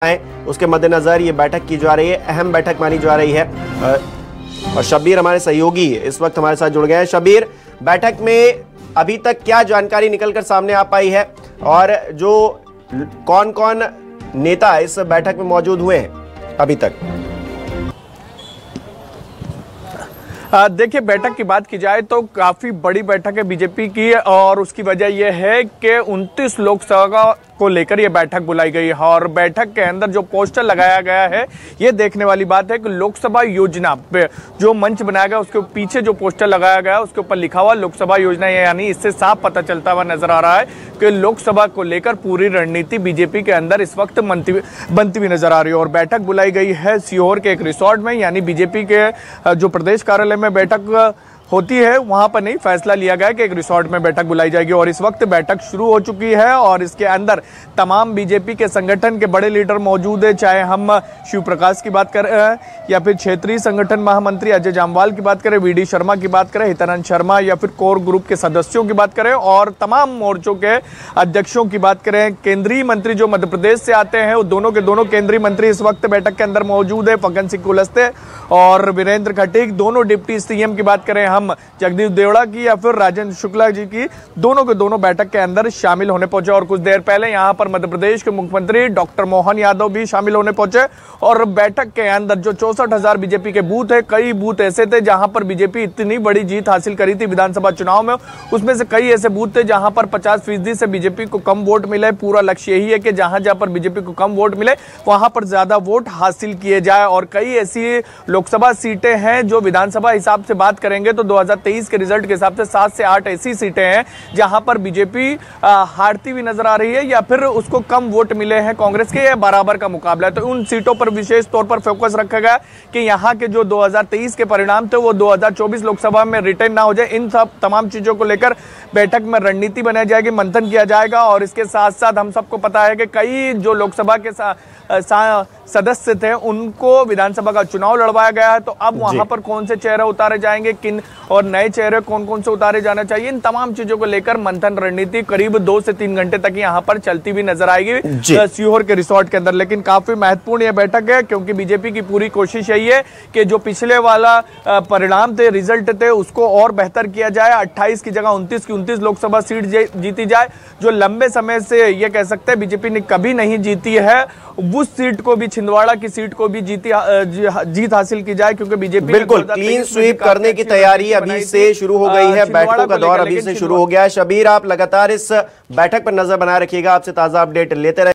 उसके मद्देनजर ये बैठक की जा रही है, अहम बैठक मानी जा रही है। और शब्बीर हमारे सहयोगी इस वक्त हमारे साथ जुड़ गए हैं। शब्बीर, बैठक में अभी तक क्या जानकारी निकलकर सामने आ पाई है और जो कौन कौन नेता इस बैठक में मौजूद हुए हैं अभी तक? देखिए, बैठक की बात की जाए तो काफी बड़ी बैठक है बीजेपी की और उसकी वजह यह है कि 29 लोकसभा को लेकर यह बैठक बुलाई गई है और बैठक के अंदर जो पोस्टर लगाया गया है ये देखने वाली बात है कि लोकसभा योजना पे जो मंच बनाया गया उसके पीछे जो पोस्टर लगाया गया उसके ऊपर लिखा हुआ लोकसभा योजना, यानी इससे साफ पता चलता हुआ नजर आ रहा है कि लोकसभा को लेकर पूरी रणनीति बीजेपी के अंदर इस वक्त बनती हुई नजर आ रही है। और बैठक बुलाई गई है सीहोर के एक रिसोर्ट में, यानी बीजेपी के जो प्रदेश कार्यालय में बैठक होती है वहां पर नहीं, फैसला लिया गया कि एक रिसोर्ट में बैठक बुलाई जाएगी और इस वक्त बैठक शुरू हो चुकी है और इसके अंदर तमाम बीजेपी के संगठन के बड़े लीडर मौजूद है, चाहे हम शिव प्रकाश की बात करें या फिर क्षेत्रीय संगठन महामंत्री अजय जामवाल की बात करें, वीडी शर्मा की बात करें, हितानंद शर्मा या फिर कोर ग्रुप के सदस्यों की बात करें और तमाम मोर्चों के अध्यक्षों की बात करें। केंद्रीय मंत्री जो मध्य प्रदेश से आते हैं वो दोनों के दोनों केंद्रीय मंत्री इस वक्त बैठक के अंदर मौजूद है, फग्गन सिंह कुलस्ते और वीरेंद्र खटीक। दोनों डिप्टी सीएम की बात करें हम जगदीश देवड़ा की या फिर राजेंद्र शुक्ला जी की, दोनों के दोनों बैठक के अंदर शामिल होने पहुंचे और कुछ देर पहले यहां पर मध्य प्रदेश के मुख्यमंत्री डॉक्टर मोहन यादव भी शामिल होने पहुंचे। और बैठक के अंदर जो 64,000 बीजेपी के बूथ है, कई बूथ ऐसे थे जहां पर बीजेपी इतनी बड़ी जीत हासिल करी थी विधानसभा चुनाव में, उसमें से कई ऐसे बूथ थे जहां पर 50% से बीजेपी को कम वोट मिले। पूरा लक्ष्य यही है कि जहां जहां पर बीजेपी को कम वोट मिले वहां पर ज्यादा वोट हासिल किए जाए। और कई ऐसी लोकसभा सीटें हैं जो विधानसभा हिसाब से बात करेंगे तो 2023 के रिजल्ट के हिसाब से 7 से 8 ऐसी सीटें हैं जहां पर बीजेपी हारती हुई नजर आ रही है या फिर उसको कम वोट मिले हैं कांग्रेस के, या बराबर का मुकाबला है। तो उन सीटों पर विशेष तौर पर फोकस रखा गया कि यहां के जो 2023 के परिणाम थे वो 2024 लोकसभा में रिटर्न ना हो जाए। इन सब तमाम चीजों को लेकर बैठक में रणनीति बनाई जाएगी, मंथन किया जाएगा। और इसके साथ साथ हम सबको पता है कि कई जो लोकसभा के सदस्य थे उनको विधानसभा का चुनाव लड़वाया गया है, तो अब वहां पर कौन से चेहरे उतारे जाएंगे, किन और नए चेहरे कौन कौन से उतारे जाना चाहिए, इन तमाम चीजों को लेकर मंथन रणनीति करीब 2 से 3 घंटे तक यहां पर चलती हुई नजर आएगी सीहोर के रिसोर्ट के अंदर। लेकिन काफी महत्वपूर्ण यह बैठक है क्योंकि बीजेपी की पूरी कोशिश यही है कि जो पिछले वाला परिणाम थे, रिजल्ट थे, उसको और बेहतर किया जाए। 28 की जगह 29 की 29 लोकसभा सीट जीती जाए, जो लंबे समय से ये कह सकते हैं बीजेपी ने कभी नहीं जीती है, उस सीट को भी, छिंदवाड़ा की सीट को भी जीत हासिल की जाए क्योंकि बीजेपी बिल्कुल क्लीन स्वीप करने की तैयारी अभी से शुरू हो गई है। बैठकों का दौर अभी से शुरू हो गया है। शब्बीर, आप लगातार इस बैठक पर नजर बनाए रखिएगा, आपसे ताजा अपडेट लेते रहे।